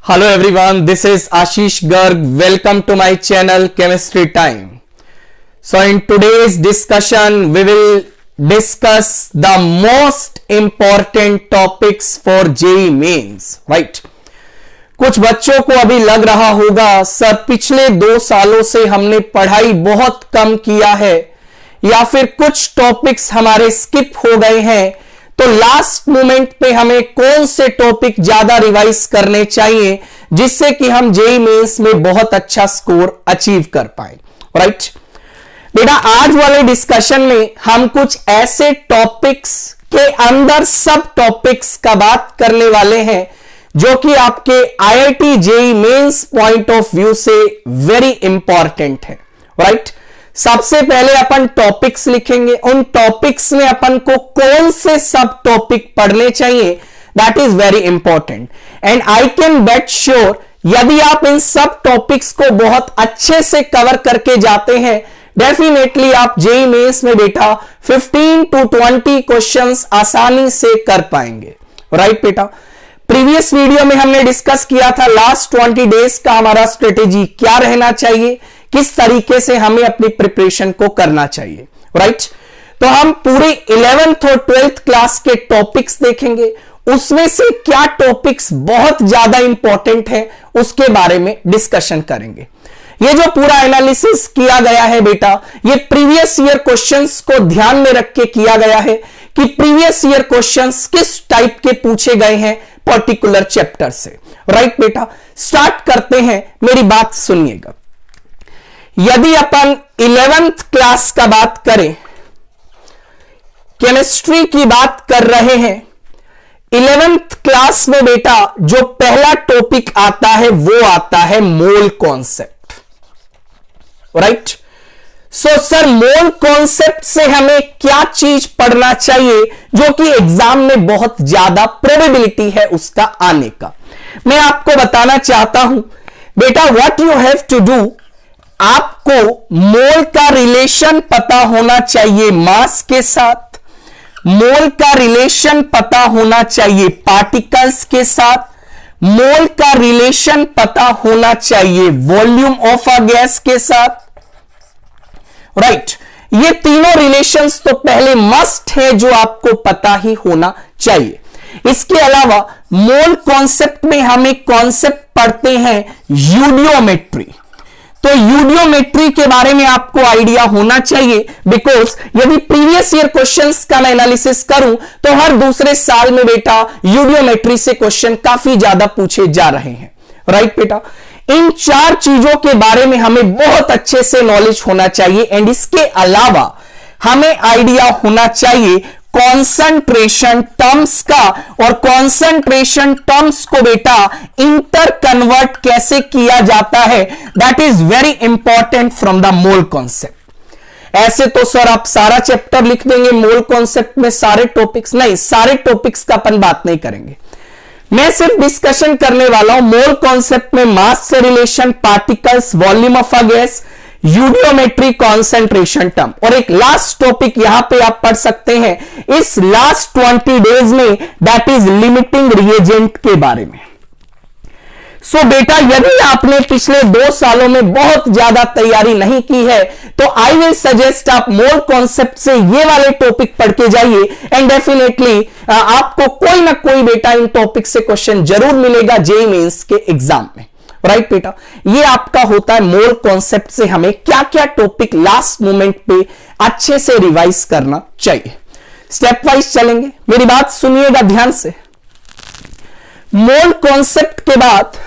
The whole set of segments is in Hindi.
Hello everyone, this is Ashish Garg. Welcome to my channel Chemistry Time. So in today's discussion, we will discuss the most important topics for JEE Mains, right? कुछ बच्चों को अभी लग रहा होगा सर पिछले 2 सालों से हमने पढ़ाई बहुत कम किया है या फिर कुछ टॉपिक्स हमारे स्किप हो गए हैं, तो लास्ट मोमेंट पे हमें कौन से टॉपिक ज्यादा रिवाइज करने चाहिए जिससे कि हम जेईई मेंस में बहुत अच्छा स्कोर अचीव कर पाए, राइट? बेटा आज वाले डिस्कशन में हम कुछ ऐसे टॉपिक्स के अंदर सब टॉपिक्स का बात करने वाले हैं जो कि आपके IIT JEE mains point of view से वेरी इंपॉर्टेंट है, राइट? सबसे पहले अपन टॉपिक्स लिखेंगे, उन टॉपिक्स में अपन को कौन से सब टॉपिक पढ़ने चाहिए, that is very important. And I can bet sure यदि आप इन सब टॉपिक्स को बहुत अच्छे से कवर करके जाते हैं, डेफिनेटली आप जेईई मेंस में बेटा 15 to 20 क्वेश्चंस आसानी से कर पाएंगे, राइट बेटा? प्रीवियस वीडियो में हमने डिस्कस किया था लास्ट 20 डेज का हमारा स्ट्रेटेजी क्या रहना चाहिए, किस तरीके से हमें अपनी प्रिपरेशन को करना चाहिए, राइट? तो हम पूरे 11th और 12th क्लास के टॉपिक्स देखेंगे, उसमें से क्या टॉपिक्स बहुत ज्यादा इंपॉर्टेंट है उसके बारे में डिस्कशन करेंगे। ये जो पूरा एनालिसिस किया गया है बेटा, ये प्रीवियस ईयर क्वेश्चंस को ध्यान में रख के किया गया है कि प्रीवियस ईयर क्वेश्चंस किस टाइप के पूछे गए हैं पर्टिकुलर चैप्टर से, राइट बेटा? स्टार्ट करते हैं, मेरी बात सुनिएगा। यदि अपन 11th क्लास का बात करें, केमिस्ट्री की बात कर रहे हैं, 11th क्लास में बेटा जो पहला टॉपिक आता है वो आता है mole concept, right? So sir mole concept से हमें क्या चीज पढ़ना चाहिए जो कि एग्जाम में बहुत ज्यादा प्रोबेबिलिटी है उसका आने का? मैं आपको बताना चाहता हूं बेटा, what you have to do, आपको मोल का रिलेशन पता होना चाहिए मास के साथ, मोल का रिलेशन पता होना चाहिए पार्टिकल्स के साथ, मोल का रिलेशन पता होना चाहिए वॉल्यूम ऑफ अ गैस के साथ, राइट? ये तीनों रिलेशंस तो पहले मस्ट है जो आपको पता ही होना चाहिए। इसके अलावा मोल कॉन्सेप्ट में हम एक कॉन्सेप्ट पढ़ते हैं यूडियोमेट्री, तो यूडियोमेट्री के बारे में आपको आइडिया होना चाहिए, बिकॉज यदि प्रीवियस ईयर क्वेश्चंस का मैं एनालिसिस करूं तो हर दूसरे साल में बेटा यूडियोमेट्री से क्वेश्चन काफी ज्यादा पूछे जा रहे हैं, राइट बेटा? इन 4 चीजों के बारे में हमें बहुत अच्छे से नॉलेज होना चाहिए। एंड इसके अलावा हमें आइडिया होना चाहिए कॉन्सेंट्रेशन टर्म्स का, और कॉन्सेंट्रेशन टर्म्स को बेटा इंटर कन्वर्ट कैसे किया जाता है, that is very important from the mole concept. ऐसे तो सर आप सारा चैप्टर लिख देंगे मोल कॉन्सेप्ट में, सारे टॉपिक्स नहीं, सारे टॉपिक्स का अपन बात नहीं करेंगे। मैं सिर्फ डिस्कशन करने वाला हूं मोल कॉन्सेप्ट में मास से relation, particles, volume of a gas, eudiometry, concentration term, और एक लास्ट टॉपिक यहां पे आप पढ़ सकते हैं इस लास्ट 20 डेज में, दैट इज लिमिटिंग रिएजेंट के बारे में। सो बेटा यदि आपने पिछले 2 सालों में बहुत ज्यादा तैयारी नहीं की है तो आई विल सजेस्ट आप मोल कॉन्सेप्ट से ये वाले टॉपिक पढ़ के जाइए, एंड डेफिनेटली आपको कोई ना कोई बेटा इन टॉपिक से क्वेश्चन जरूर मिलेगा जेईई मेंस के एग्जाम में, राइट बेटा? ये आपका होता है मोल कॉन्सेप्ट से हमें क्या क्या टॉपिक लास्ट मोमेंट पे अच्छे से रिवाइज करना चाहिए। स्टेप वाइज चलेंगे, मेरी बात सुनिएगा ध्यान से। मोल कॉन्सेप्ट के बाद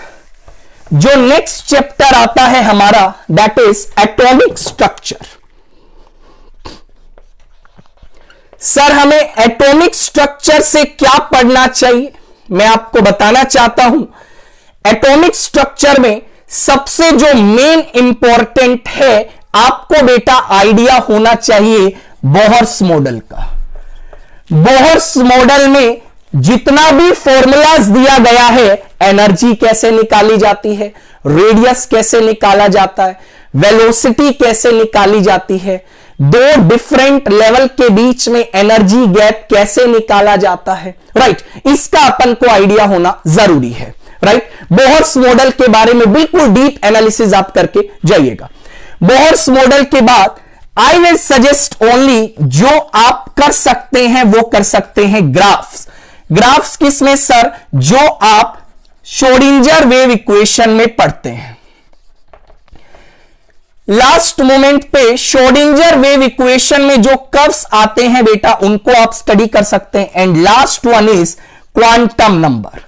जो नेक्स्ट चैप्टर आता है हमारा, that is atomic structure. Sir हमें एटॉमिक स्ट्रक्चर से क्या पढ़ना चाहिए, मैं आपको बताना चाहता हूं। एटॉमिक स्ट्रक्चर में सबसे जो मेन इंपॉर्टेंट है, आपको बेटा आइडिया होना चाहिए बोहर्स मॉडल का। बोहर्स मॉडल में जितना भी फॉर्मूलाज दिया गया है, एनर्जी कैसे निकाली जाती है, रेडियस कैसे निकाला जाता है, वेलोसिटी कैसे निकाली जाती है, 2 डिफरेंट लेवल के बीच में एनर्जी गैप कैसे निकाला जाता है, राइट? इसका अपन को आइडिया होना जरूरी है, राइट। बोहर्स मॉडल के बारे में बिल्कुल डीप एनालिसिस आप करके जाइएगा। बोहर्स मॉडल के बाद आई विल सजेस्ट ओनली जो आप कर सकते हैं वो कर सकते हैं ग्राफ्स। ग्राफ्स किसमें सर? जो आप श्रोडिंगर वेव इक्वेशन में पढ़ते हैं। लास्ट मोमेंट पे श्रोडिंगर वेव इक्वेशन में जो कर्व्स आते हैं बेटा उनको आप स्टडी कर सकते हैं। And last one is quantum number.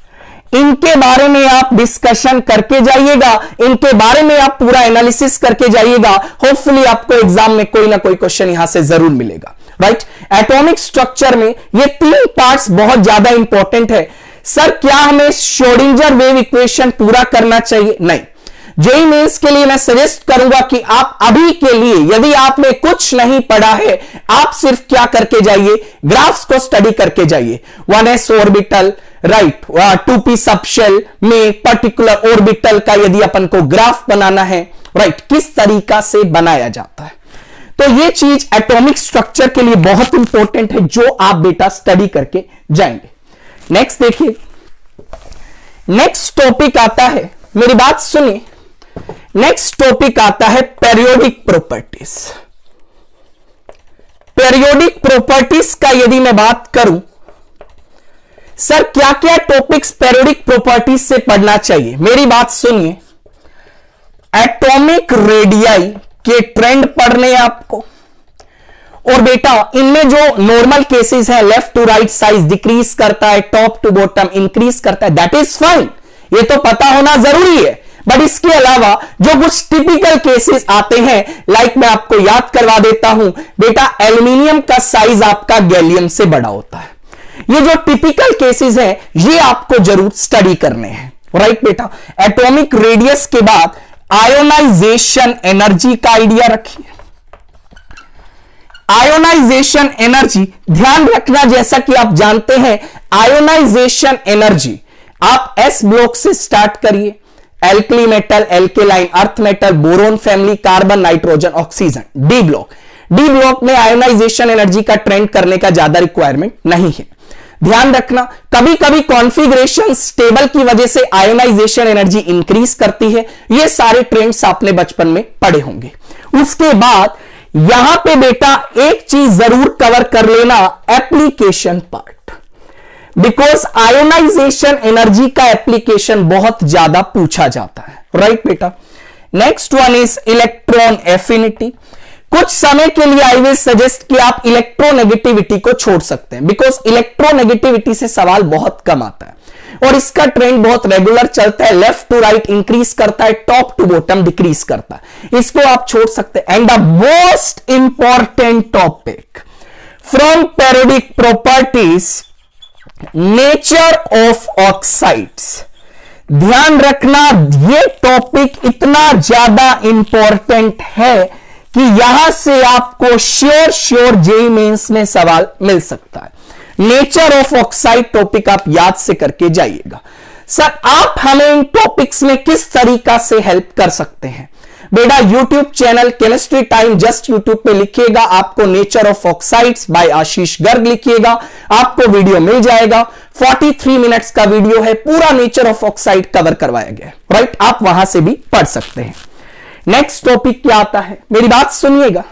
इनके बारे में आप डिस्कशन करके जाइएगा, इनके बारे में आप पूरा एनालिसिस करके जाइएगा। होपफुली आपको एग्जाम में कोई ना कोई क्वेश्चन यहां से जरूर मिलेगा, राइट। एटॉमिक स्ट्रक्चर में ये 3 पार्ट्स बहुत ज्यादा इंपॉर्टेंट है। सर क्या हमें श्रोडिंगर वेव इक्वेशन पूरा करना चाहिए? नहीं। जेईई मेंस के लिए मैं सजेस्ट करूंगा कि आप अभी के लिए यदि आपने कुछ नहीं पढ़ा है, आप सिर्फ क्या करके जाइए, ग्राफ्स को स्टडी करके जाइए। 1s orbital, right, 2p subshell में पर्टिकुलर ऑर्बिटल का यदि अपन को ग्राफ बनाना है, राइट, किस तरीका से बनाया जाता है, तो ये चीज एटॉमिक स्ट्रक्चर के लिए बहुत इंपॉर्टेंट है जो आप बेटा स्टडी करके जाएंगे। नेक्स्ट देखिए, नेक्स्ट टॉपिक आता है, मेरी बात सुनिए, नेक्स्ट टॉपिक आता है पेरियोडिक प्रॉपर्टीज। पेरियोडिक प्रॉपर्टीज का यदि मैं बात करूं, सर क्या क्या टॉपिक्स पेरियोडिक प्रॉपर्टीज से पढ़ना चाहिए? मेरी बात सुनिए, एटॉमिक रेडियाई के ट्रेंड पढ़ने आपको, और बेटा इनमें जो नॉर्मल केसेस है, left to right size decrease करता है, टॉप टू बॉटम इंक्रीज करता है, दैट इज फाइन, ये तो पता होना जरूरी है। बट इसके अलावा जो कुछ टिपिकल केसेस आते हैं, लाइक मैं आपको याद करवा देता हूं बेटा, एल्यूमिनियम का साइज आपका गैलियम से बड़ा होता है। ये जो टिपिकल केसेस हैं ये आपको जरूर स्टडी करने हैं, राइट बेटा। एटॉमिक रेडियस के बाद आयोनाइजेशन एनर्जी का आइडिया रखिए। आयोनाइजेशन एनर्जी ध्यान रखना, जैसा कि आप जानते हैं आयोनाइजेशन एनर्जी आप एस ब्लॉक से स्टार्ट करिए, alkali metal, alkaline, earth metal, boron family, carbon, nitrogen, oxygen, D block. D block में आयोनाइजेशन एनर्जी का ट्रेंड करने का ज्यादा रिक्वायरमेंट नहीं है। ध्यान रखना, कभी कभी कॉन्फ़िगरेशन स्टेबल की वजह से आयोनाइजेशन एनर्जी इंक्रीज करती है। ये सारे ट्रेंड्स आपने बचपन में पढ़े होंगे। उसके बाद यहां पे बेटा एक चीज जरूर कवर कर लेना, application part, because ionization energy का एप्लीकेशन बहुत ज्यादा पूछा जाता है, राइट बेटा। Next one is electron affinity. कुछ समय के लिए आई विल सजेस्ट कि आप इलेक्ट्रोनेगेटिविटी को छोड़ सकते हैं, बिकॉज इलेक्ट्रोनेगेटिविटी से सवाल बहुत कम आता है और इसका ट्रेंड बहुत रेगुलर चलता है, लेफ्ट टू राइट इंक्रीज करता है, टॉप टू बॉटम डिक्रीज करता है, इसको आप छोड़ सकते हैं। And the most important topic from periodic properties, nature of oxides. ध्यान रखना, ये टॉपिक इतना ज्यादा इंपॉर्टेंट है कि यहां से आपको श्योर जेईई मेंस में सवाल मिल सकता है। नेचर ऑफ ऑक्साइड टॉपिक आप याद से करके जाइएगा। सर आप हमें इन टॉपिक्स में किस तरीका से हेल्प कर सकते हैं? बेटा YouTube channel chemistry time just YouTube पे लिखिएगा, आपको नेचर ऑफ ऑक्साइड्स बाय आशीष गर्ग लिखिएगा, आपको वीडियो मिल जाएगा। 43 मिनट्स का वीडियो है, पूरा नेचर ऑफ ऑक्साइड कवर करवाया गया है, राइट। आप वहां से भी पढ़ सकते हैं। नेक्स्ट टॉपिक क्या आता है, मेरी बात सुनिएगा।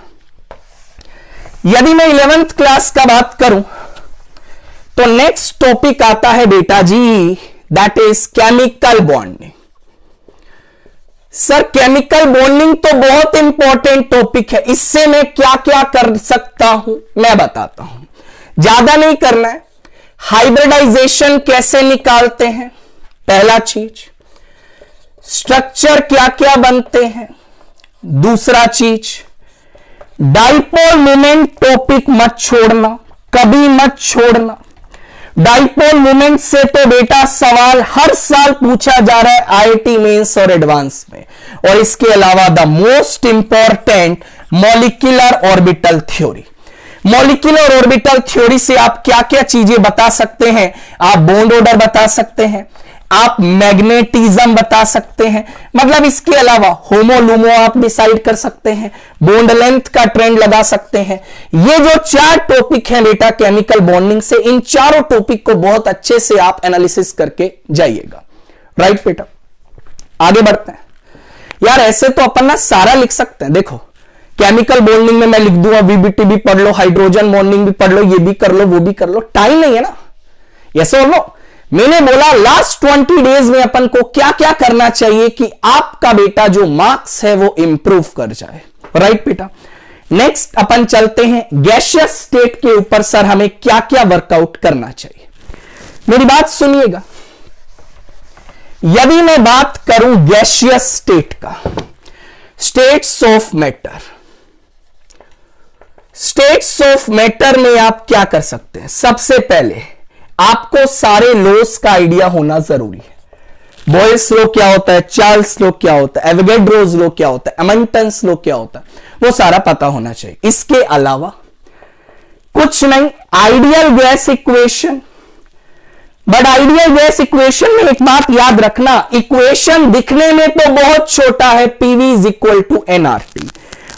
यदि मैं 11th क्लास का बात करूं तो नेक्स्ट टॉपिक आता है बेटा जी, that is chemical bonding. Sir chemical bonding तो बहुत इंपॉर्टेंट टॉपिक है, इससे मैं क्या क्या कर सकता हूं मैं बताता हूं, ज्यादा नहीं करना है। हाइब्रिडाइजेशन कैसे निकालते हैं, पहला चीज। स्ट्रक्चर क्या क्या बनते हैं, दूसरा चीज। डाइपोल मोमेंट टॉपिक मत छोड़ना, कभी मत छोड़ना। डाइपोल मोमेंट से तो बेटा सवाल हर साल पूछा जा रहा है आईआईटी मेंस और एडवांस में। और इसके अलावा the most important molecular orbital theory. Molecular orbital theory से आप क्या क्या चीजें बता सकते हैं? आप बॉन्ड ऑर्डर बता सकते हैं, आप मैग्नेटिज्म बता सकते हैं, मतलब इसके अलावा होमोलुमो आप डिसाइड कर सकते हैं, बॉन्ड लेंथ का ट्रेंड लगा सकते हैं। ये जो 4 टॉपिक हैं बेटा केमिकल बॉन्डिंग से, इन चारों टॉपिक को बहुत अच्छे से आप एनालिसिस करके जाइएगा, राइट बेटा, आगे बढ़ते हैं। यार ऐसे तो अपन ना सारा लिख सकते हैं। देखो केमिकल बॉन्डिंग में मैं लिख दूंगा VBT भी पढ़ लो, हाइड्रोजन बॉन्डिंग भी पढ़ लो, ये भी कर लो, वो भी कर लो, टाइम नहीं है ना। यस और नो। मैंने बोला लास्ट 20 डेज में अपन को क्या क्या करना चाहिए कि आपका बेटा जो मार्क्स है वो इंप्रूव कर जाए। राइट बेटा, नेक्स्ट अपन चलते हैं गैसियस स्टेट के ऊपर। सर हमें क्या क्या वर्कआउट करना चाहिए, मेरी बात सुनिएगा। यदि मैं बात करूं गैसियस स्टेट का, states of matter, states of matter में आप क्या कर सकते हैं? सबसे पहले आपको सारे लॉस का आइडिया होना जरूरी है। बॉयल्स लॉ क्या होता है, चार्ल्स लॉ क्या होता है, एवोगैड्रोस लॉ क्या होता है, एमंटन्स लॉ क्या होता है, वो सारा पता होना चाहिए। इसके अलावा कुछ नहीं, ideal gas equation. But ideal gas equation में एक बात याद रखना, इक्वेशन दिखने में तो बहुत छोटा है, PV is equal to nRT,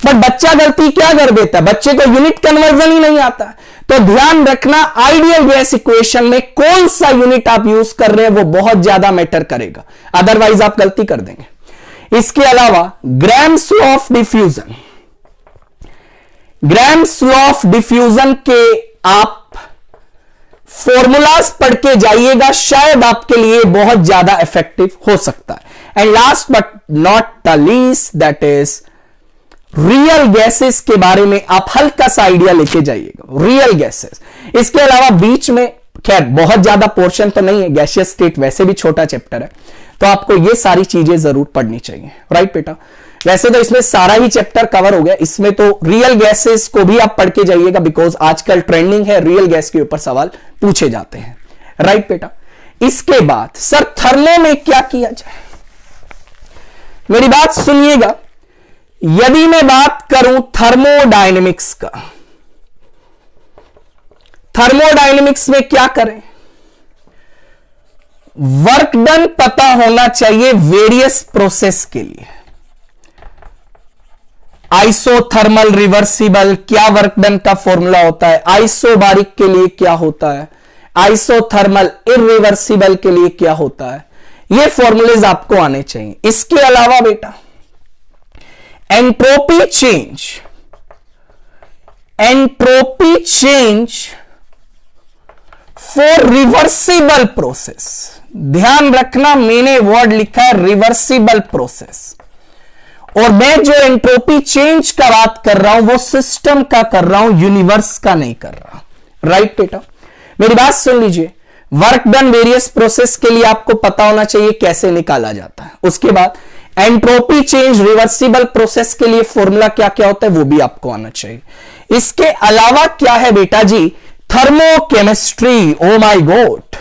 but बच्चा गलती क्या कर देता है, बच्चे को यूनिट कन्वर्जन ही नहीं आता। तो ध्यान रखना आइडियल गैस इक्वेशन में कौन सा यूनिट आप यूज कर रहे हैं वो बहुत ज्यादा मैटर करेगा, अदरवाइज आप गलती कर देंगे। इसके अलावा grams law of diffusion, grams law of diffusion के आप फॉर्मूलाज पढ़ के जाइएगा, शायद आपके लिए बहुत ज्यादा इफेक्टिव हो सकता है। And last but not the least that is real gases के बारे में आप हल्का सा आइडिया लेके जाइएगा, रियल गैसेस। इसके अलावा बीच में खैर बहुत ज्यादा पोर्शन तो नहीं है, गैसियस स्टेट वैसे भी छोटा चैप्टर है, तो आपको ये सारी चीजें जरूर पढ़नी चाहिए। राइट बेटा, वैसे तो इसमें सारा ही चैप्टर कवर हो गया, इसमें तो रियल गैसेस को भी आप पढ़ के जाइएगा, बिकॉज आजकल ट्रेंडिंग है, रियल गैस के ऊपर सवाल पूछे जाते हैं। राइट बेटा, इसके बाद सर थर्मो में क्या किया जाए, मेरी बात सुनिएगा। यदि मैं बात करूं थर्मोडायनेमिक्स का, थर्मोडायनेमिक्स में क्या करें, वर्क डन पता होना चाहिए वेरियस प्रोसेस के लिए। आइसोथर्मल रिवर्सिबल, क्या वर्क डन का फॉर्मूला होता है, आइसोबारिक के लिए क्या होता है, आइसोथर्मल इरिवर्सिबल के लिए क्या होता है, ये फॉर्मूलेज आपको आने चाहिए। इसके अलावा बेटा entropy change, entropy change for reversible process, ध्यान रखना मैंने वर्ड लिखा है रिवर्सिबल प्रोसेस, और मैं जो एंट्रोपी चेंज का बात कर रहा हूं वो सिस्टम का कर रहा हूं, यूनिवर्स का नहीं कर रहा। राइट बेटा, मेरी बात सुन लीजिए। वर्क डन वेरियस प्रोसेस के लिए आपको पता होना चाहिए कैसे निकाला जाता है। उसके बाद एंट्रोपी चेंज रिवर्सिबल प्रोसेस के लिए फॉर्मूला क्या क्या होता है वो भी आपको आना चाहिए। इसके अलावा क्या है बेटा जी, थर्मोकेमिस्ट्री। ओ माय गॉड,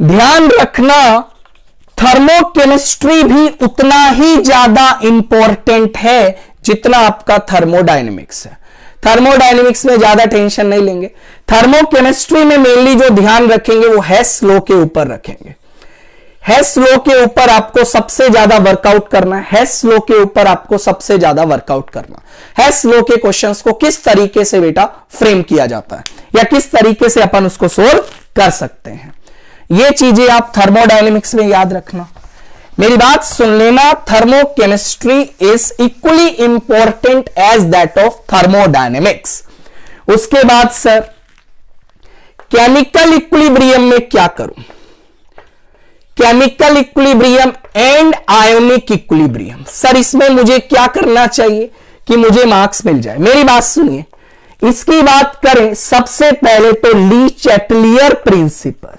ध्यान रखना थर्मोकेमिस्ट्री भी उतना ही ज्यादा इंपॉर्टेंट है जितना आपका थर्मोडायनेमिक्स है। थर्मोडायनेमिक्स में ज्यादा टेंशन नहीं लेंगे, थर्मोकेमिस्ट्री में मेनली जो ध्यान रखेंगे वो हेस लॉ के ऊपर रखेंगे। हेस लॉ के ऊपर आपको सबसे ज्यादा वर्कआउट करना है, हेस लॉ के ऊपर आपको सबसे ज्यादा वर्कआउट करना। हेस लॉ के क्वेश्चंस को किस तरीके से बेटा फ्रेम किया जाता है या किस तरीके से अपन उसको सोल्व कर सकते हैं, ये चीजें आप थर्मोडायनेमिक्स में याद रखना। मेरी बात सुन लेना, thermochemistry is equally important as that of thermodynamics. उसके बाद सर केमिकल इक्विलिब्रियम में क्या करूं, chemical equilibrium and ionic equilibrium. Sir इसमें मुझे क्या करना चाहिए कि मुझे मार्क्स मिल जाए। मेरी बात सुनिए, इसकी बात करें सबसे पहले तो ली चैटलियर प्रिंसिपल।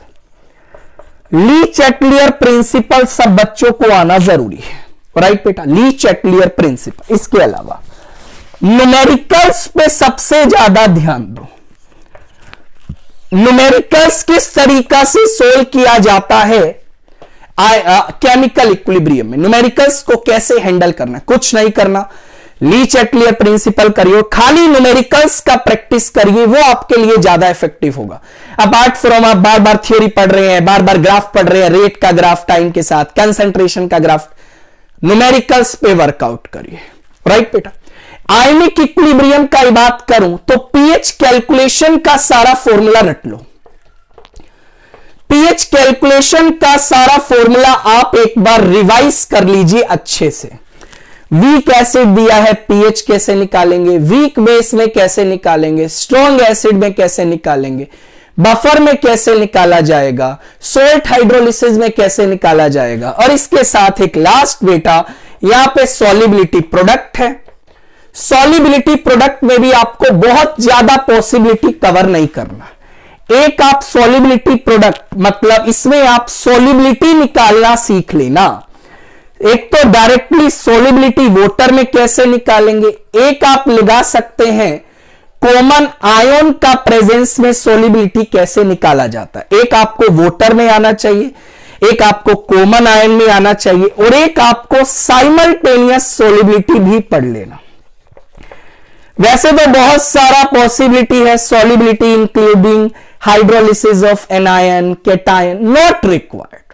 ली चैटलियर प्रिंसिपल सब बच्चों को आना जरूरी है। राइट बेटा, ली चैटलियर प्रिंसिपल। इसके अलावा न्यूमेरिकल्स पे सबसे ज्यादा ध्यान दो। न्यूमेरिकल्स किस तरीका से सोल्व किया जाता है केमिकल इक्विलिब्रियम में, न्यूमेरिकल्स को कैसे हैंडल करना, कुछ नहीं करना, ली चैटलियर प्रिंसिपल करिए, खाली न्यूमेरिकल्स का प्रैक्टिस करिए, वो आपके लिए ज्यादा इफेक्टिव होगा। अपार्ट फ्रॉम आप बार बार थ्योरी पढ़ रहे हैं, बार बार ग्राफ पढ़ रहे हैं, रेट का ग्राफ टाइम के साथ, कंसंट्रेशन का ग्राफ, न्यूमेरिकल्स पे वर्कआउट करिए। राइट बेटा, आयनिक इक्विलिब्रियम का बात करूं तो पीएच कैलकुलेशन का सारा फॉर्मूला रट लो। पीएच कैलकुलेशन का सारा फॉर्मूला आप एक बार रिवाइज कर लीजिए अच्छे से। वीक एसिड दिया है, पीएच कैसे निकालेंगे, वीक बेस में कैसे निकालेंगे, स्ट्रॉन्ग एसिड में कैसे निकालेंगे, बफर में कैसे निकाला जाएगा, सोल्ट हाइड्रोलिसिस में कैसे निकाला जाएगा, और इसके साथ एक लास्ट बेटा यहां पे सॉल्युबिलिटी प्रोडक्ट है। सॉल्युबिलिटी प्रोडक्ट में भी आपको बहुत ज्यादा पॉसिबिलिटी कवर नहीं करना। एक आप सॉल्युबिलिटी प्रोडक्ट मतलब इसमें आप सॉल्युबिलिटी निकालना सीख लेना। एक तो डायरेक्टली सॉल्युबिलिटी वाटर में कैसे निकालेंगे, एक आप लगा सकते हैं कॉमन आयन का प्रेजेंस में सॉल्युबिलिटी कैसे निकाला जाता है। एक आपको वाटर में आना चाहिए, एक आपको कॉमन आयन में आना चाहिए, और एक आपको साइमल्टेनियस सॉल्युबिलिटी भी पढ़ लेना। वैसे तो बहुत सारा पॉसिबिलिटी है solubility including hydrolysis of anion, cation, not required.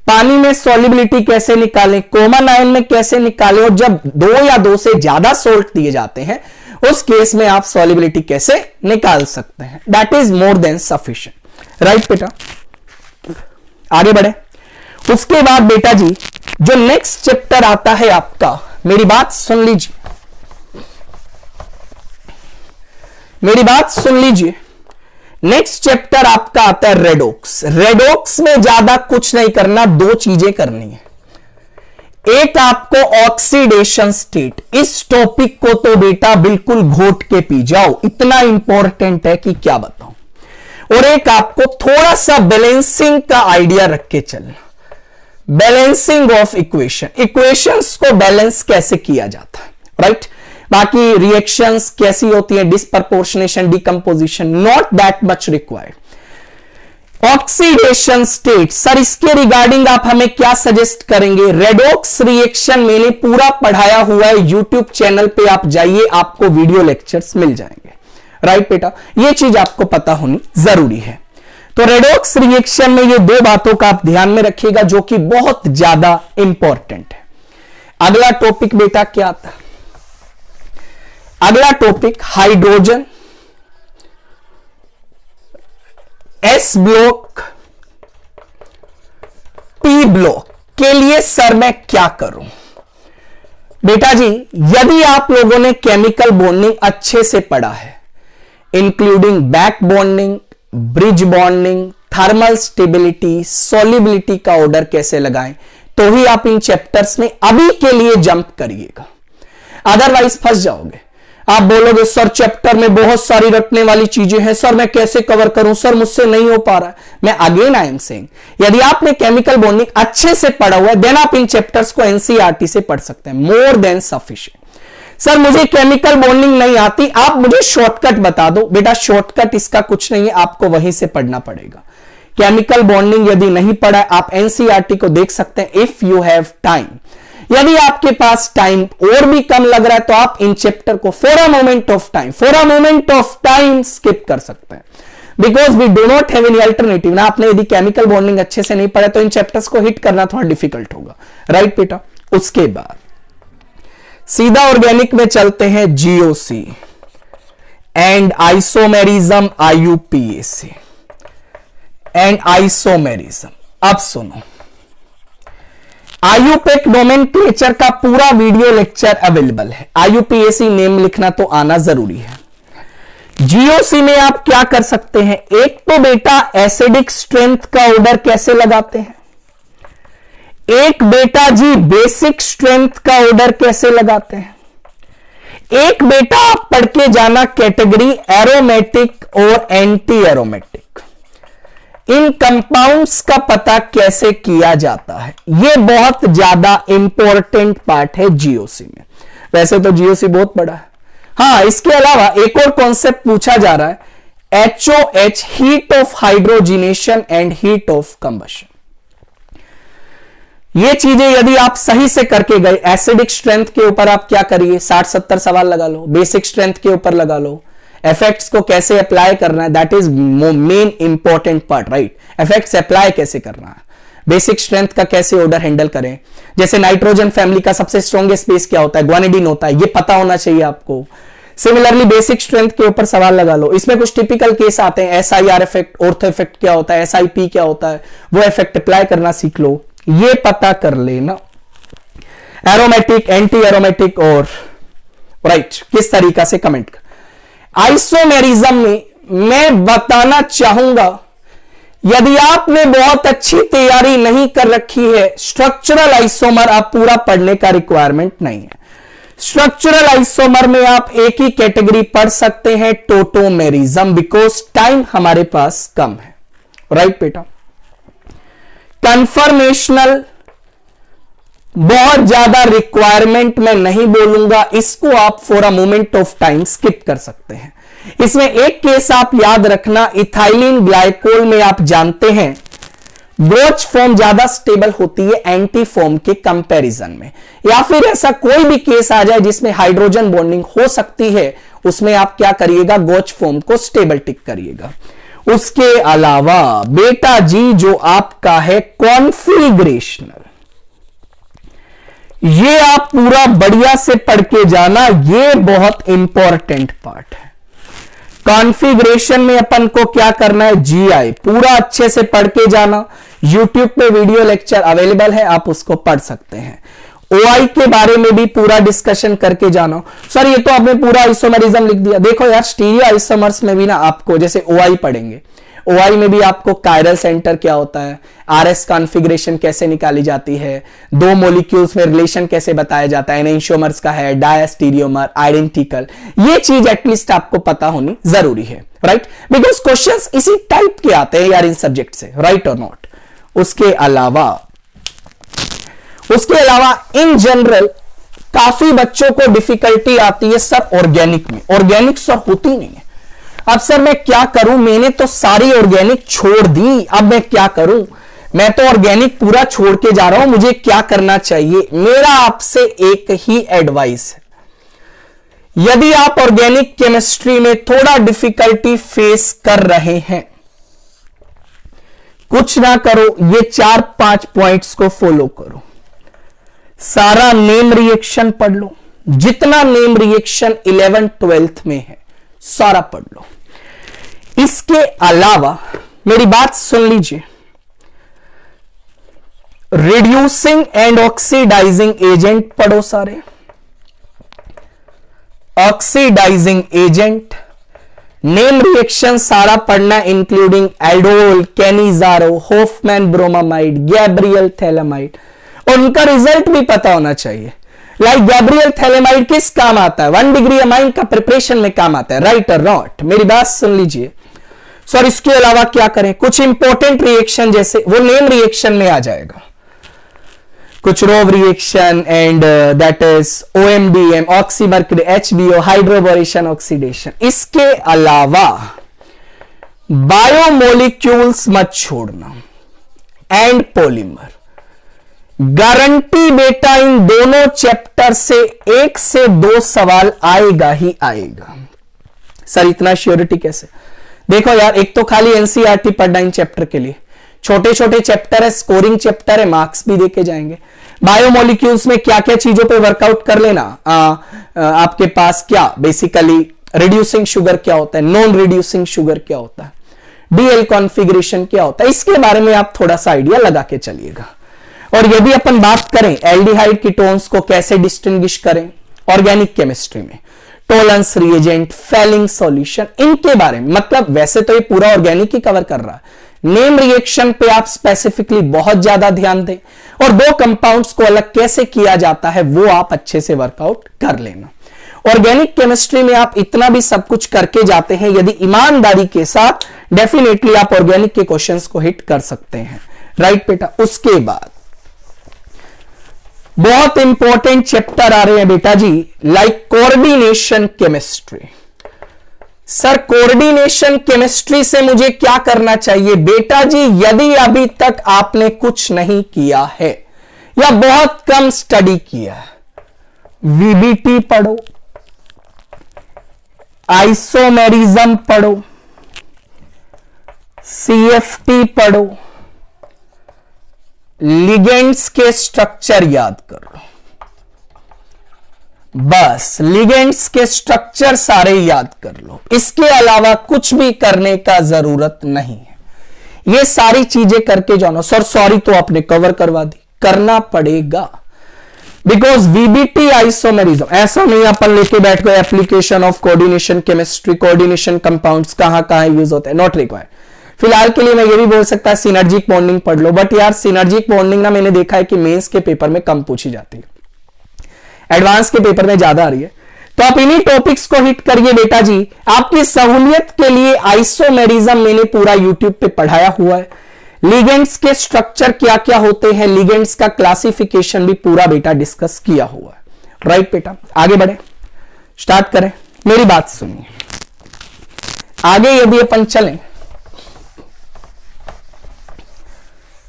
पानी में सॉल्युबिलिटी कैसे निकालें, कॉमन आयन में कैसे निकालें, और जब 2 या 2 से ज्यादा सोल्ट दिए जाते हैं उस केस में आप सॉल्युबिलिटी कैसे निकाल सकते हैं। That is more than sufficient. Right बेटा, आगे बढ़े। उसके बाद बेटा जी जो नेक्स्ट चैप्टर आता है आपका, मेरी बात सुन लीजिए, मेरी बात सुन लीजिए। नेक्स्ट चैप्टर आपका आता है रेडॉक्स। रेडॉक्स में ज्यादा कुछ नहीं करना, 2 चीजें करनी है। एक आपको ऑक्सीडेशन स्टेट, इस टॉपिक को तो बेटा बिल्कुल घोट के पी जाओ, इतना इंपॉर्टेंट है कि क्या बताऊं। और एक आपको थोड़ा सा बैलेंसिंग का आइडिया रख के चलना, बैलेंसिंग ऑफ इक्वेशन, इक्वेशंस को बैलेंस कैसे किया जाता है। राइट, बाकी रिएक्शंस कैसी होती है, disproportionation, decomposition, not that much required. Oxidation state, sir इसके रिगार्डिंग आप हमें क्या सजेस्ट करेंगे। रेडॉक्स रिएक्शन मैंने पूरा पढ़ाया हुआ है, यूट्यूब चैनल पे आप जाइए, आपको वीडियो लेक्चर्स मिल जाएंगे। राइट बेटा, ये चीज आपको पता होनी जरूरी है। तो रेडॉक्स रिएक्शन में ये 2 बातों का आप ध्यान में रखिएगा जो कि बहुत ज्यादा इंपॉर्टेंट है। अगला टॉपिक बेटा क्या आता है, अगला topic hydrogen S block P block के लिए सर मैं क्या करूं। बेटा जी यदि आप लोगों ने केमिकल बॉन्डिंग अच्छे से पढ़ा है, including back bonding, bridge bonding, thermal stability, solubility का ऑर्डर कैसे लगाएं, तो ही आप इन चैप्टर्स में अभी के लिए जंप करिएगा, अदरवाइज फंस जाओगे। आप बोलोगे सर चैप्टर में बहुत सारी रटने वाली चीजें हैं, सर मैं कैसे कवर करूं, सर मुझसे नहीं हो पा रहा। मैं अगेन आई एम सेइंग, यदि आपने केमिकल बॉन्डिंग अच्छे से पढ़ा हुआ है देन आप इन चैप्टर्स को एनसीईआरटी से पढ़ सकते हैं, मोर देन सफिशिएंट। सर मुझे केमिकल बॉन्डिंग नहीं आती, आप मुझे शॉर्टकट बता दो। बेटा शॉर्टकट इसका कुछ नहीं है, आपको वहीं से पढ़ना पड़ेगा। केमिकल बॉन्डिंग यदि नहीं पढ़ा आप एनसीईआरटी को देख सकते हैं इफ यू हैव टाइम। यदि आपके पास टाइम और भी कम लग रहा है तो आप इन चैप्टर को for a moment of time skip कर सकते हैं, because we do not have any alternative ना। आपने यदि केमिकल बॉन्डिंग अच्छे से नहीं पढ़ा तो इन चैप्टर्स को हिट करना थोड़ा डिफिकल्ट होगा। राइट बेटा, उसके बाद सीधा ऑर्गेनिक में चलते हैं, GOC and isomerism, IUPAC and isomerism. अब सुनो, आईयूपैक नोमेनक्लेचर का पूरा वीडियो लेक्चर अवेलेबल है। आईयूपीएसी नेम लिखना तो आना जरूरी है। जीओसी में आप क्या कर सकते हैं, एक तो बेटा एसिडिक स्ट्रेंथ का ऑर्डर कैसे लगाते हैं, एक बेटा जी बेसिक स्ट्रेंथ का ऑर्डर कैसे लगाते हैं, एक बेटा आप पढ़ के जाना कैटेगरी एरोमेटिक और एंटी एरोमेटिक, इन कंपाउंड्स का पता कैसे किया जाता है। यह बहुत ज्यादा इंपॉर्टेंट पार्ट है जीओसी में। वैसे तो जीओसी बहुत बड़ा है। हाँ, इसके अलावा एक और कॉन्सेप्ट पूछा जा रहा है, HOH, heat of hydrogenation and heat of combustion. ये चीजें यदि आप सही से करके गए, एसिडिक स्ट्रेंथ के ऊपर आप क्या करिए, 60-70 सवाल लगा लो, बेसिक स्ट्रेंथ के ऊपर लगा लो, इफेक्ट्स को कैसे अप्लाई करना है, that is main important part. Right, effects apply कैसे करना है, बेसिक स्ट्रेंथ का कैसे ऑर्डर हैंडल करें। जैसे नाइट्रोजन फैमिली का सबसे स्ट्रॉन्गेस्ट बेस क्या होता है, ग्वानिडीन होता है, ये पता होना चाहिए आपको। सिमिलरली बेसिक स्ट्रेंथ के ऊपर सवाल लगा लो, इसमें कुछ टिपिकल केस आते हैं, SIR इफेक्ट, ऑर्थो इफेक्ट क्या होता है, SIP क्या होता है, वो इफेक्ट अप्लाई करना सीख लो, ये पता कर लेना। एरोमेटिक, एंटी एरोमेटिक और राइट किस तरीका से कमेंट कर। आइसोमेरिज्म में मैं बताना चाहूंगा, यदि आपने बहुत अच्छी तैयारी नहीं कर रखी है, स्ट्रक्चरल आइसोमर आप पूरा पढ़ने का रिक्वायरमेंट नहीं है। स्ट्रक्चरल आइसोमर में आप एक ही कैटेगरी पढ़ सकते हैं, टोटोमेरिज्म, बिकॉज टाइम हमारे पास कम है। राइट बेटा, कन्फर्मेशनल बहुत ज्यादा रिक्वायरमेंट में नहीं बोलूंगा, इसको आप for a moment of time skip कर सकते हैं। इसमें एक केस आप याद रखना, इथाइलिन ग्लाइकोल में आप जानते हैं ब्रोच फॉर्म ज्यादा स्टेबल होती है एंटी फॉर्म के कंपैरिजन में, या फिर ऐसा कोई भी केस आ जाए जिसमें हाइड्रोजन बॉन्डिंग हो सकती है, उसमें आप क्या करिएगा, गोच फॉर्म को स्टेबल टिक करिएगा। उसके अलावा बेटा जी जो आपका है कॉन्फिगरेशनल, ये आप पूरा बढ़िया से पढ़ के जाना, ये बहुत इंपॉर्टेंट पार्ट है। कॉन्फ़िगरेशन में अपन को क्या करना है, GI पूरा अच्छे से पढ़ के जाना। YouTube पे वीडियो लेक्चर अवेलेबल है, आप उसको पढ़ सकते हैं। OI के बारे में भी पूरा डिस्कशन करके जाना। सर ये तो आपने पूरा आइसोमरिज्म लिख दिया, देखो यार स्टीरियो आइसोमर्स में भी ना आपको जैसे OI पढ़ेंगे, OI में भी आपको कायरल सेंटर क्या होता है, RS कॉन्फ़िगरेशन कैसे निकाली जाती है, दो मॉलिक्यूल्स में रिलेशन कैसे बताया जाता है, एनेंशियोमर्स का है, डायस्टीरियोमर, आइडेंटिकल, ये चीज एटलीस्ट आपको पता होनी जरूरी है। राइट, बिकॉज क्वेश्चंस इसी टाइप के आते हैं यार इन सब्जेक्ट से, राइट और नॉट। उसके अलावा इन जनरल काफी बच्चों को डिफिकल्टी आती है सर ऑर्गेनिक में, ऑर्गेनिक सर होती नहीं है। अब सर मैं क्या करूं, मैंने तो सारी ऑर्गेनिक छोड़ दी, अब मैं क्या करूं, मैं तो ऑर्गेनिक पूरा छोड़ के जा रहा हूं, मुझे क्या करना चाहिए। मेरा आपसे एक ही एडवाइस है, यदि आप ऑर्गेनिक केमिस्ट्री में थोड़ा डिफिकल्टी फेस कर रहे हैं, कुछ ना करो, ये 4-5 पॉइंट्स को फॉलो करो। सारा नेम रिएक्शन पढ़ लो, जितना नेम रिएक्शन 11th-12th में है सारा पढ़ लो। इसके अलावा मेरी बात सुन लीजिए, रिड्यूसिंग एंड ऑक्सीडाइजिंग एजेंट पढ़ो सारे। ऑक्सीडाइजिंग एजेंट, नेम रिएक्शन सारा पढ़ना, including aldol, Cannizzaro, Hofmann bromamide, Gabriel phthalimide, और उनका रिजल्ट भी पता होना चाहिए। लाइक गैब्रियल थैलेमाइड किस काम आता है, 1 डिग्री अमाइन का प्रिपरेशन में काम आता है, राइट और नॉट। मेरी बात सुन लीजिए। सर इसके अलावा क्या करें, कुछ इंपॉर्टेंट रिएक्शन जैसे वो नेम रिएक्शन में आ जाएगा, कुछ row reaction and that is OMDM, ऑक्सीमर्क्यूरी, HBO, hydroboration oxidation. इसके अलावा बायोमोलिक्यूल्स मत छोड़ना एंड पॉलीमर। गारंटी बेटा इन दोनों चैप्टर से 1 से 2 सवाल आएगा ही आएगा। सर इतना श्योरिटी कैसे, देखो यार एक तो खाली NCERT पढ़ना इन चैप्टर के लिए, छोटे छोटे चैप्टर है, स्कोरिंग चैप्टर है, मार्क्स भी देके जाएंगे। बायोमोलिक्यूल्स में क्या क्या चीजों पे वर्कआउट कर लेना, आपके पास क्या बेसिकली रिड्यूसिंग शुगर क्या होता है, नॉन रिड्यूसिंग शुगर क्या होता है, DL कॉन्फ़िगरेशन क्या होता है, इसके बारे में आप थोड़ा सा आइडिया लगा के चलिएगा। और यदि अपन बात करें एल्डिहाइड कीटोन्स को कैसे डिस्टिंग्विश करें ऑर्गेनिक केमिस्ट्री में, टोलेंस रिएजेंट, फेलिंग सॉल्यूशन, इनके बारे में, मतलब वैसे तो ये पूरा ऑर्गेनिक ही कवर कर रहा है, नेम रिएक्शन पे आप स्पेसिफिकली बहुत ज्यादा ध्यान दें, और दो कंपाउंड्स को अलग कैसे किया जाता है वो आप अच्छे से वर्कआउट कर लेना। ऑर्गेनिक केमिस्ट्री में आप इतना भी सब कुछ करके जाते हैं, यदि ईमानदारी के साथ डेफिनेटली आप ऑर्गेनिक के क्वेश्चंस को हिट कर सकते हैं, राइट बेटा। उसके बाद बहुत इंपॉर्टेंट चैप्टर आ रहे हैं बेटा जी, like coordination chemistry. Sir coordination chemistry से मुझे क्या करना चाहिए बेटा जी, यदि अभी तक आपने कुछ नहीं किया है या बहुत कम स्टडी किया है, VBT पढ़ो, आइसोमेरिज्म पढ़ो, CFT पढ़ो, लिगेंड्स के स्ट्रक्चर याद करो, बस लिगेंड्स के स्ट्रक्चर सारे याद कर लो, इसके अलावा कुछ भी करने का जरूरत नहीं है। ये सारी चीजें करके जानो। सर सॉरी तो आपने कवर करवा दी, करना पड़ेगा, बिकॉज वीबीटी आइसोमेरिज्म ऐसा नहीं अपन लेके बैठ गए application of coordination chemistry, coordination compounds कहां कहां यूज होते हैं, नॉट रिक्वायर्ड। फिलहाल के लिए मैं ये भी बोल सकता है सिनर्जिक बॉन्डिंग पढ़ लो, बट यार सिनर्जिक बॉन्डिंग ना मैंने देखा है कि मेंस के पेपर में कम पूछी जाती है, एडवांस के पेपर में ज्यादा आ रही है। तो आप इन्हीं टॉपिक्स को हिट करिए बेटा जी। आपकी सहूलियत के लिए आइसोमेरिज्म मैंने पूरा यूट्यूब पे पढ़ाया हुआ है, लिगेंड्स के स्ट्रक्चर क्या क्या होते हैं, लिगेंड्स का क्लासिफिकेशन भी पूरा बेटा डिस्कस किया हुआ है। राइट बेटा, आगे बढ़े, स्टार्ट करें। मेरी बात सुनिए, आगे यदि अपन चलें,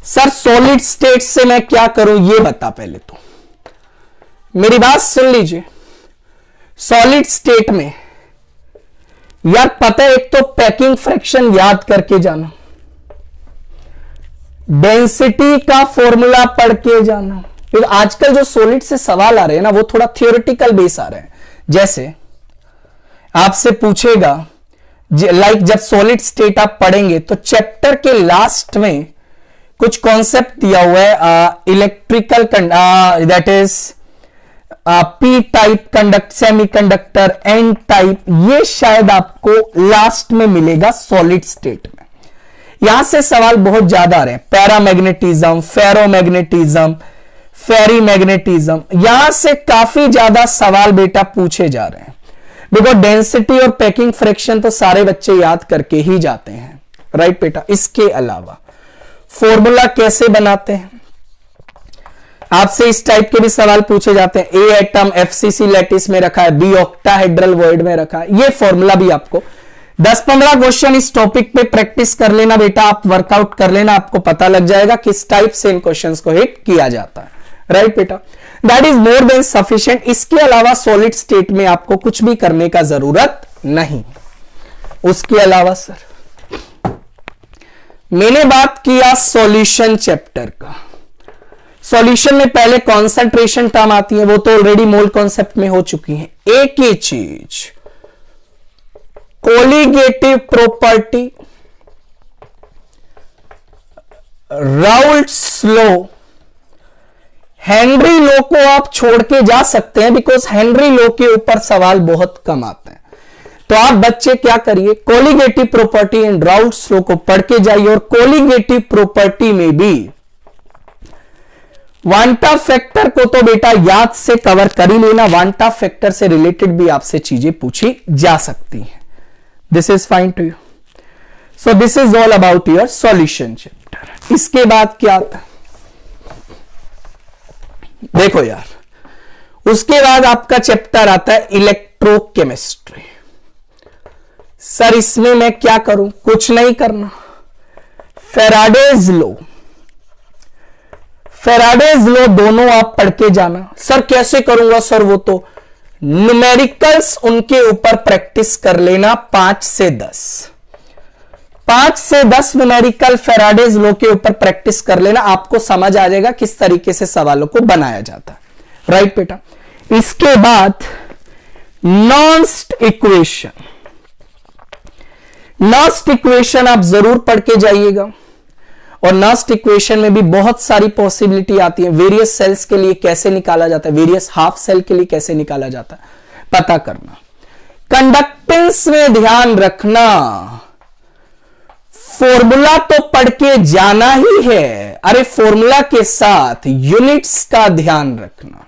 सर सॉलिड स्टेट से मैं क्या करूं ये बता, पहले तो मेरी बात सुन लीजिए। सॉलिड स्टेट में यार पता है, एक तो पैकिंग फ्रैक्शन याद करके जाना, डेंसिटी का फॉर्मूला पढ़ के जाना, क्योंकि आजकल जो सॉलिड से सवाल आ रहे हैं ना वो थोड़ा थियोरेटिकल बेस आ रहे हैं। जैसे आपसे पूछेगा लाइक जब सॉलिड स्टेट आप पढ़ेंगे तो चैप्टर के लास्ट में कुछ कॉन्सेप्ट दिया हुआ है, electrical that is P type conduct semiconductor, N type, ये शायद आपको लास्ट में मिलेगा सॉलिड स्टेट में। यहां से सवाल बहुत ज्यादा आ रहे हैं, पैरामैग्नेटिज्म, फेरोमैग्नेटिज्म, फेरीमैग्नेटिज्म, यहां से काफी ज्यादा सवाल बेटा पूछे जा रहे हैं, बिकॉज डेंसिटी और पैकिंग फ्रैक्शन तो सारे बच्चे याद करके ही जाते हैं। राइट बेटा, इसके अलावा फॉर्मूला कैसे बनाते हैं, आपसे इस टाइप के भी सवाल पूछे जाते हैं। ए एटम एफसीसी लैटिस में रखा है, बी ऑक्टाहेड्रल वॉइड में रखा है, ये फॉर्मूला भी आपको 10-15 क्वेश्चन इस टॉपिक पे प्रैक्टिस कर लेना बेटा, आप वर्कआउट कर लेना, आपको पता लग जाएगा किस टाइप से इन क्वेश्चंस को हिट किया जाता है। राइट बेटा, that is more than sufficient. इसके अलावा सॉलिड स्टेट में आपको कुछ भी करने का जरूरत नहीं। उसके अलावा सर मैंने बात किया सॉल्यूशन चैप्टर का। सॉल्यूशन में पहले कॉन्सेंट्रेशन टर्म आती है, वो तो ऑलरेडी मोल कॉन्सेप्ट में हो चुकी है। एक ही चीज, colligative property, Raoult's law, Henry law को आप छोड़ के जा सकते हैं, बिकॉज हेनरी लॉ के ऊपर सवाल बहुत कम आते हैं। तो आप बच्चे क्या करिए, colligative property and Raoult's law को पढ़ के जाइए, और कोलिगेटिव प्रॉपर्टी में भी वांटा फैक्टर को तो बेटा याद से कवर कर ही लेना, वांटा फैक्टर से रिलेटेड भी आपसे चीजें पूछी जा सकती हैं। This is fine to you. So this is all about your solution chapter. इसके बाद क्या आता है देखो यार, उसके बाद आपका चैप्टर आता है इलेक्ट्रोकेमिस्ट्री। सर इसमें मैं क्या करूं, कुछ नहीं करना, फेराडेज लॉ, फेराडेज लॉ दोनों आप पढ़ के जाना। सर कैसे करूंगा, सर वो तो न्यूमेरिकल्स उनके ऊपर प्रैक्टिस कर लेना, 5 से 10 न्यूमेरिकल फेराडेज लॉ के ऊपर प्रैक्टिस कर लेना, आपको समझ आ जाएगा किस तरीके से सवालों को बनाया जाता है। राइट बेटा, इसके बाद नॉन्स्ट इक्वेशन, नॉन्स्ट इक्वेशन आप जरूर पढ़ के जाइएगा, और नॉन्स्ट इक्वेशन में भी बहुत सारी पॉसिबिलिटी आती है। वेरियस सेल्स के लिए कैसे निकाला जाता है, वेरियस हाफ सेल के लिए कैसे निकाला जाता है, पता करना। कंडक्टेंस में ध्यान रखना, फॉर्मूला तो पढ़ के जाना ही है, अरे फॉर्मूला के साथ यूनिट्स का ध्यान रखना।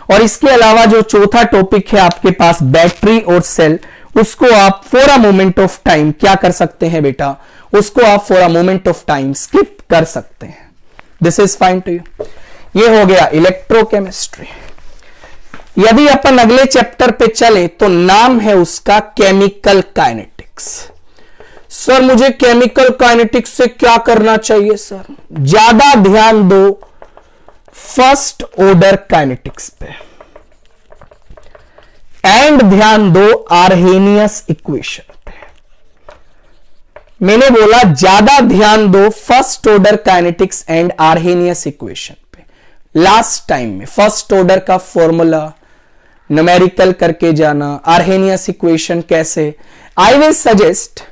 और इसके अलावा जो चौथा टॉपिक है आपके पास बैटरी और सेल, उसको आप for a moment of time क्या कर सकते हैं बेटा, उसको आप for a moment of time skip कर सकते हैं। This is fine to you. ये हो गया इलेक्ट्रोकेमिस्ट्री। यदि अपन अगले चैप्टर पे चले तो नाम है उसका केमिकल काइनेटिक्स। सर मुझे केमिकल काइनेटिक्स से क्या करना चाहिए सर, ज्यादा ध्यान दो फर्स्ट ऑर्डर काइनेटिक्स पे, एंड ध्यान दो आर्हेनियस इक्वेशन पे। मैंने बोला ज्यादा ध्यान दो first order kinetics and Arrhenius equation पे। लास्ट टाइम में फर्स्ट ऑर्डर का फॉर्मूला, न्यूमेरिकल करके जाना, आर्हेनियस इक्वेशन कैसे। I will suggest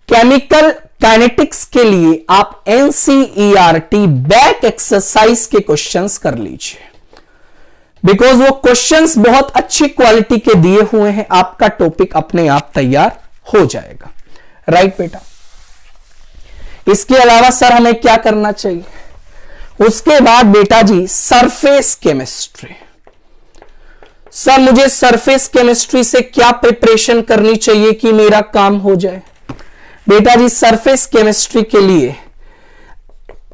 chemical kinetics के लिए आप एनसीईआरटी बैक एक्सरसाइज के क्वेश्चंस कर लीजिए, बिकॉज वो क्वेश्चंस बहुत अच्छी क्वालिटी के दिए हुए हैं, आपका टॉपिक अपने आप तैयार हो जाएगा। राइट बेटा, इसके अलावा सर हमें क्या करना चाहिए? उसके बाद बेटा जी सरफेस केमिस्ट्री। सर मुझे सरफेस केमिस्ट्री से क्या प्रिपरेशन करनी चाहिए कि मेरा काम हो जाए? बेटा जी सरफेस केमिस्ट्री के लिए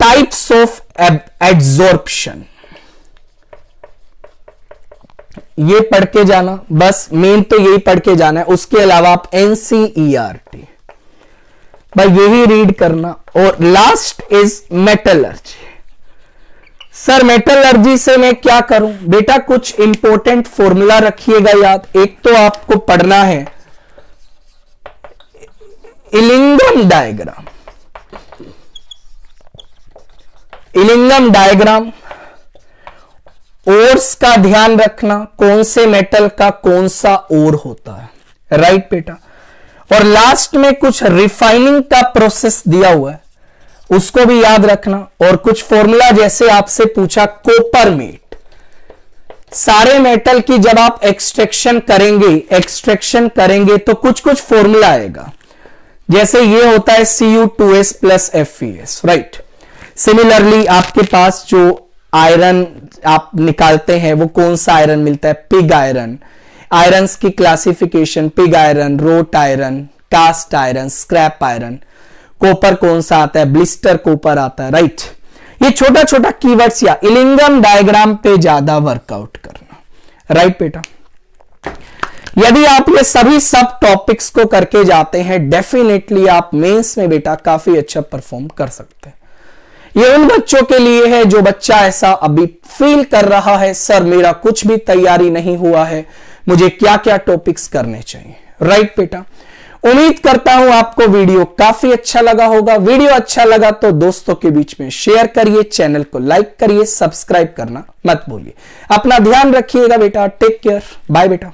टाइप्स ऑफ एड्सॉर्प्शन ये पढ़ के जाना, बस मेन तो यही पढ़ के जाना है। उसके अलावा आप एनसीईआरटी भाई यही रीड करना। और last is metallurgy. Sir metallurgy से मैं क्या करूं? बेटा कुछ इंपॉर्टेंट फॉर्मूला रखिएगा याद। एक तो आपको पढ़ना है इलिंगम डायग्राम। इलिंगम डायग्राम, ओर्स का ध्यान रखना, कौन से मेटल का कौन सा ओर होता है। राइट बेटा, और लास्ट में कुछ रिफाइनिंग का प्रोसेस दिया हुआ है, उसको भी याद रखना। और कुछ फॉर्मूला जैसे आपसे पूछा कॉपर मेट, सारे मेटल की जब आप एक्सट्रैक्शन करेंगे तो कुछ कुछ फॉर्मूला आएगा। जैसे ये होता है Cu2s plus FeS। Right, similarly आपके पास जो आयरन आप निकालते हैं वो कौन सा आयरन मिलता है? Pig iron. आयरन्स की classification pig iron, wrought iron, cast iron, scrap iron. Copper कौन सा आता है? ब्लिस्टर कॉपर आता है। राइट, ये छोटा छोटा कीवर्ड्स या इलिंगम डायग्राम पे ज्यादा वर्कआउट करना। राइट बेटा, यदि आप ये सभी सब टॉपिक्स को करके जाते हैं डेफिनेटली आप मेंस में बेटा काफी अच्छा परफॉर्म कर सकते हैं। ये उन बच्चों के लिए है जो बच्चा ऐसा अभी फील कर रहा है सर मेरा कुछ भी तैयारी नहीं हुआ है, मुझे क्या क्या टॉपिक्स करने चाहिए। राइट बेटा, उम्मीद करता हूं आपको वीडियो काफी अच्छा लगा होगा। वीडियो अच्छा लगा तो दोस्तों के बीच में शेयर करिए, चैनल को लाइक करिए, सब्सक्राइब करना मत भूलिए। अपना ध्यान रखिएगा बेटा, टेक केयर, बाय बेटा।